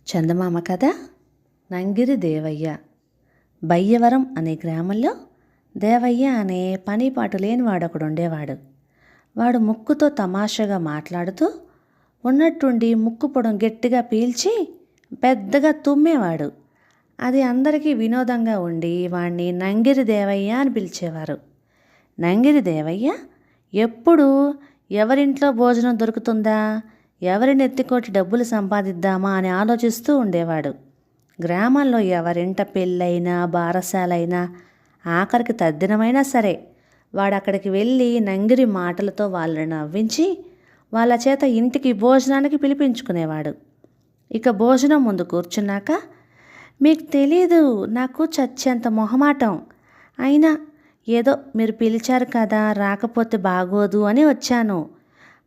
చందమామ కథ నంగిరి దేవయ్య. బయ్యవరం అనే గ్రామంలో దేవయ్య అనే పనిపాటు లేనివాడు ఒకడు ఉండేవాడు. వాడు ముక్కుతో తమాషాగా మాట్లాడుతూ ఉన్నట్టుండి ముక్కు పొడం గట్టిగా పీల్చి పెద్దగా తుమ్మేవాడు. అది అందరికీ వినోదంగా ఉండి వాణ్ణి నంగిరి దేవయ్య అని పిలిచేవారు. నంగిరి దేవయ్య ఎప్పుడూ ఎవరింట్లో భోజనం దొరుకుతుందా, ఎవరిని ఎత్తికొట్టి డబ్బులు సంపాదిద్దామా అని ఆలోచిస్తూ ఉండేవాడు. గ్రామంలో ఎవరింట పెళ్ళైనా బారసాలైనా ఆఖరికి తద్దినమైనా సరే వాడు అక్కడికి వెళ్ళి నంగిరి మాటలతో వాళ్ళని నవ్వించి వాళ్ళ చేత ఇంటికి భోజనానికి పిలిపించుకునేవాడు. ఇక భోజనం ముందు కూర్చున్నాక, మీకు తెలీదు, నాకు చచ్చేంత మొహమాటం, అయినా ఏదో మీరు పిలిచారు కదా, రాకపోతే బాగోదు అని వచ్చాను.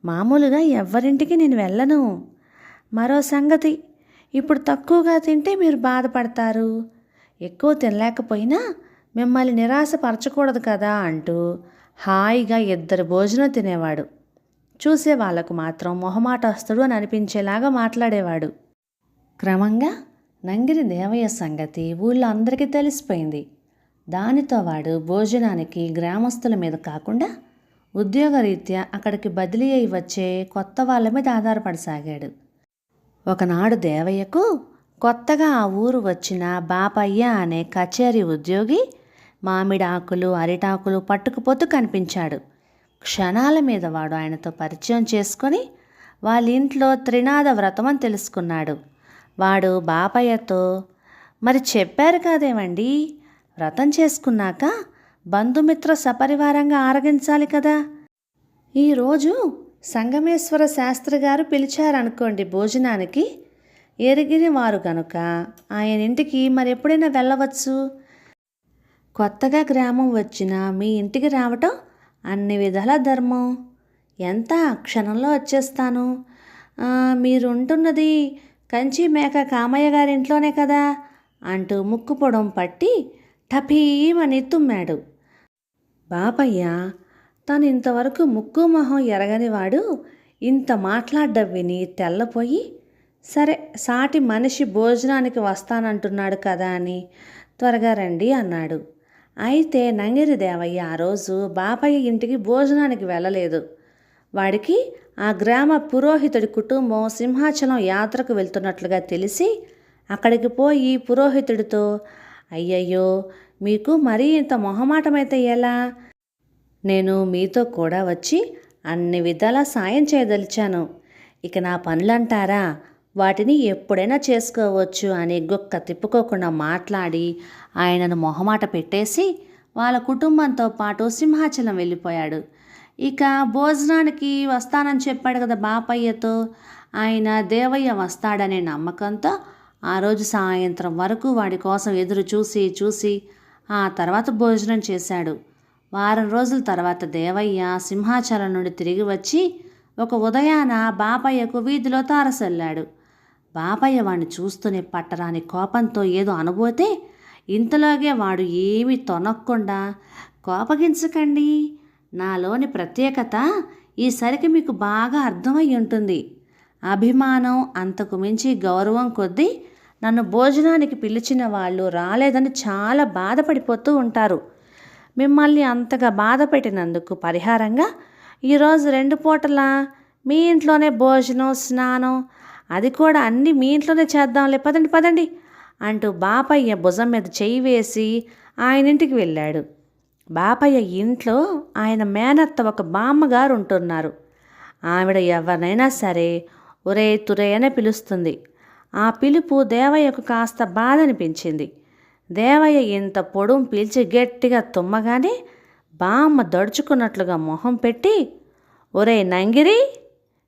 మామూలుగా ఎవరింటికి నేను వెళ్ళను. మరో సంగతి, ఇప్పుడు తక్కువగా తింటే మీరు బాధపడతారు, ఎక్కువ తినలేకపోయినా మిమ్మల్ని నిరాశపరచకూడదు కదా అంటూ హాయిగా ఇద్దరు భోజనం తినేవాడు. చూసే వాళ్లకు మాత్రం మొహమాటస్తుడు అని అనిపించేలాగా మాట్లాడేవాడు. క్రమంగా నంగిరి దేవయ్య సంగతి ఊళ్ళో అందరికీ తెలిసిపోయింది. దానితో వాడు భోజనానికి గ్రామస్తుల మీద కాకుండా ఉద్యోగరీత్యా అక్కడికి బదిలీ అయి వచ్చే కొత్త వాళ్ళ మీద ఆధారపడసాగాడు. ఒకనాడు దేవయ్యకు కొత్తగా ఆ ఊరు వచ్చిన బాపయ్య అనే కచేరీ ఉద్యోగి మామిడి ఆకులు అరిటాకులు పట్టుకుపోతూ కనిపించాడు. క్షణాల మీద వాడు ఆయనతో పరిచయం చేసుకొని వాళ్ళ ఇంట్లో త్రినాద వ్రతం అని తెలుసుకున్నాడు. వాడు బాపయ్యతో, మరి చెప్పారు కాదేమండి, వ్రతం చేసుకున్నాక బంధుమిత్ర సపరివారంగా ఆరగించాలి కదా, ఈరోజు సంగమేశ్వర శాస్త్రి గారు పిలిచారనుకోండి భోజనానికి, ఎరిగిన వారు కనుక ఆయన ఇంటికి మరెప్పుడైనా వెళ్ళవచ్చు. కొత్తగా గ్రామం వచ్చిన మీ ఇంటికి రావటం అన్ని విధాల ధర్మం. ఎంత క్షణంలో వచ్చేస్తాను. మీరుంటున్నది కంచి మేక కామయ్య గారింట్లోనే కదా అంటూ ముక్కు పొడం పట్టి టపీమని తుమ్మాడు. బాపయ్య తను ఇంతవరకు ముక్కు మొహం ఎరగనివాడు ఇంత మాట్లాడ్డం విని తెల్లపోయి, సరే సాటి మనిషి భోజనానికి వస్తానంటున్నాడు కదా అని త్వరగా రండి అన్నాడు. అయితే నంగిరి దేవయ్య ఆ రోజు బాపయ్య ఇంటికి భోజనానికి వెళ్ళలేదు. వాడికి ఆ గ్రామ పురోహితుడి కుటుంబం సింహాచలం యాత్రకు వెళ్తున్నట్లుగా తెలిసి అక్కడికి పోయి పురోహితుడితో, అయ్యయ్యో మీకు మరీ ఇంత మొహమాటమైతే ఎలా, నేను మీతో కూడా వచ్చి అన్ని విధాలా సాయం చేయదలిచాను, ఇక నా పనులంటారా వాటిని ఎప్పుడైనా చేసుకోవచ్చు అని గుక్క తిప్పుకోకుండా మాట్లాడి ఆయనను మొహమాట పెట్టేసి వాళ్ళ కుటుంబంతో పాటు సింహాచలం వెళ్ళిపోయాడు. ఇక భోజనానికి వస్తానని చెప్పాడు కదా బాపయ్యతో, ఆయన దేవయ్య వస్తాడనే నమ్మకంతో ఆ రోజు సాయంత్రం వరకు వాడి కోసం ఎదురు చూసి ఆ తర్వాత భోజనం చేశాడు. వారం రోజుల తర్వాత దేవయ్య సింహాచలం నుండి తిరిగి వచ్చి ఒక ఉదయాన బాపయ్యకు వీధిలో తారసల్లాడు. బాపయ్య వాడిని చూస్తూనే పట్టరాని కోపంతో ఏదో అనబోతే ఇంతలోగే వాడు ఏమీ తొనక్కుండా, కోపగించకండి, నాలోని ప్రత్యేకత ఈసరికి మీకు బాగా అర్థమై ఉంటుంది. అభిమానం అంతకు మించి గౌరవం కొద్దీ నన్ను భోజనానికి పిలిచిన వాళ్ళు రాలేదని చాలా బాధపడిపోతూ ఉంటారు. మిమ్మల్ని అంతగా బాధ పెట్టినందుకు పరిహారంగా ఈరోజు 2 పూటలా మీ ఇంట్లోనే భోజనం స్నానం, అది కూడా అన్నీ మీ ఇంట్లోనే చేద్దాంలే, పదండి పదండి అంటూ బాపయ్య భుజం మీద చెయ్యి వేసి ఆయన ఇంటికి వెళ్ళాడు. బాపయ్య ఇంట్లో ఆయన మేనత్త ఒక బామ్మగారు ఉంటున్నారు. ఆవిడ ఎవరినైనా సరే ఒరే తురే అనే పిలుస్తుంది. ఆ పిలుపు దేవయ్యకు కాస్త బాధ అనిపించింది. దేవయ్య ఇంత పొడుం పీల్చి గట్టిగా తుమ్మగానే బామ్మ దడుచుకున్నట్లుగా మొహం పెట్టి, ఒరే నంగిరి,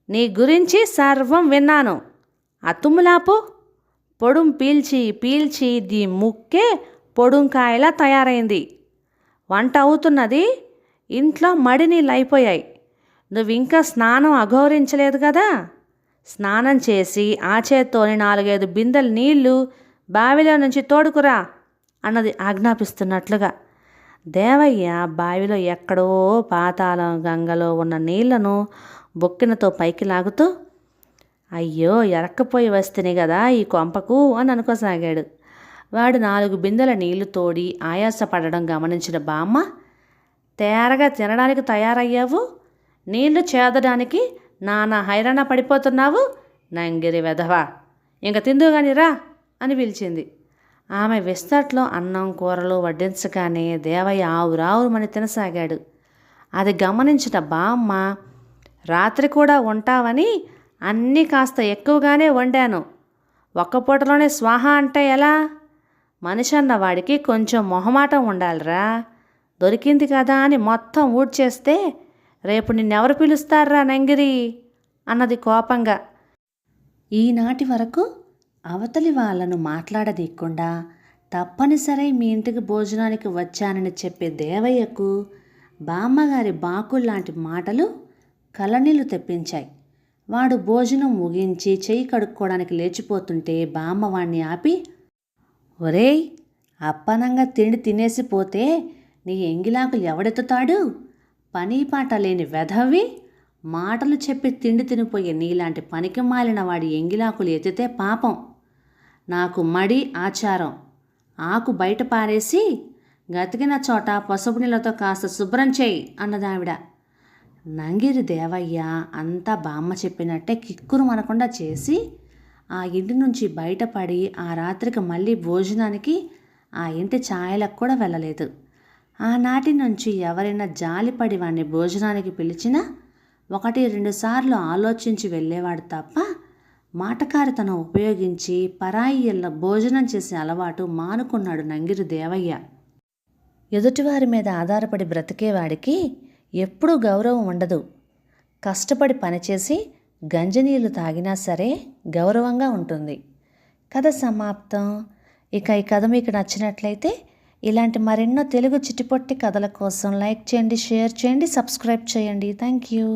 నీ గురించి సర్వం విన్నాను, ఆ తుమ్ములాపు, పొడుం పీల్చి దీ ముక్కే పొడుంకాయలా తయారైంది, వంట అవుతున్నది, ఇంట్లో మడి నీళ్ళు అయిపోయాయి, నువ్వింకా స్నానం అఘోరించలేదు కదా, స్నానం చేసి ఆ చేత్తోని 4-5 బిందెల నీళ్లు బావిలో నుంచి తోడుకురా అన్నది ఆజ్ఞాపిస్తున్నట్లుగా. దేవయ్య బావిలో ఎక్కడో పాతాళం గంగలో ఉన్న నీళ్లను బొక్కినతో పైకి లాగుతూ, అయ్యో ఎరక్కపోయి వస్తేనే కదా ఈ కొంపకు అని అనుకోసాగాడు. వాడు 4 బిందెల నీళ్లు తోడి ఆయాసపడడం గమనించిన బామ్మ, తేరగా తినడానికి తయారయ్యావు, నీళ్లు చేదడానికి నానా హైరాణ పడిపోతున్నావు, నంగిరి వెధవా, ఇంక తిందుగాని రా అని పిలిచింది. ఆమె విస్తట్లో అన్నం కూరలు వడ్డించగానే దేవయ్య ఆవురావురమని తినసాగాడు. అది గమనించిన బామ్మ, రాత్రి కూడా ఉంటావని అన్నీ కాస్త ఎక్కువగానే వండాను, ఒక్క పూటలోనే స్వాహా అంటే ఎలా? మనిషి అన్న వాడికి కొంచెం మొహమాటం ఉండాలిరా, దొరికింది కదా అని మొత్తం ఊడ్చేస్తే రేపు నిన్నెవరు పిలుస్తారా నంగిరి అన్నది కోపంగా. ఈనాటి వరకు అవతలి వాళ్ళను మాట్లాడనీయకుండా తప్పనిసరి మీ ఇంటికి భోజనానికి వచ్చానని చెప్పే దేవయ్యకు బామ్మగారి బాకుల్లాంటి మాటలు కళ్ళనీళ్లు తెప్పించాయి. వాడు భోజనం ముగించి చెయ్యి కడుక్కోవడానికి లేచిపోతుంటే బామ్మ వాణ్ణి ఆపి, ఒరేయ్, అప్పనంగా తిండి తినేసిపోతే నీ ఎంగిలాకులు ఎవడెత్తుతాడు? పని పాట లేని వెధవి, మాటలు చెప్పి తిండి తినిపోయే నీలాంటి పనికి మాలిన వాడి ఎంగిలాకులు ఎత్తితే పాపం. నాకు మడి ఆచారం, ఆకు బయట పారేసి గతికిన చోట పసుపు నీళ్ళతో కాస్త శుభ్రం చేయి అన్నదావిడ. నంగిరి దేవయ్య అంతా బామ్మ చెప్పినట్టే కిక్కురు మనకుండా చేసి ఆ ఇంటి నుంచి బయటపడి ఆ రాత్రికి మళ్ళీ భోజనానికి ఆ ఇంటి ఛాయలకు కూడా వెళ్ళలేదు. ఆనాటి నుంచి ఎవరైనా జాలిపడి వాడిని భోజనానికి పిలిచినా 1-2 సార్లు ఆలోచించి వెళ్ళేవాడు తప్ప మాటకారితనం ఉపయోగించి పరాయి ఇళ్ళ భోజనం చేసే అలవాటు మానుకున్నాడు నంగిరి దేవయ్య. ఎదుటివారి మీద ఆధారపడి బ్రతికేవాడికి ఎప్పుడూ గౌరవం ఉండదు. కష్టపడి పనిచేసి గంజినీళ్ళు తాగినా సరే గౌరవంగా ఉంటుంది. కథ సమాప్తం. ఇక ఈ కథ మీకు నచ్చినట్లయితే ఇలాంటి మరెన్నో తెలుగు చిటిపొట్టి కథల కోసం లైక్ చేయండి, షేర్ చేయండి, సబ్స్క్రైబ్ చేయండి. Thank you.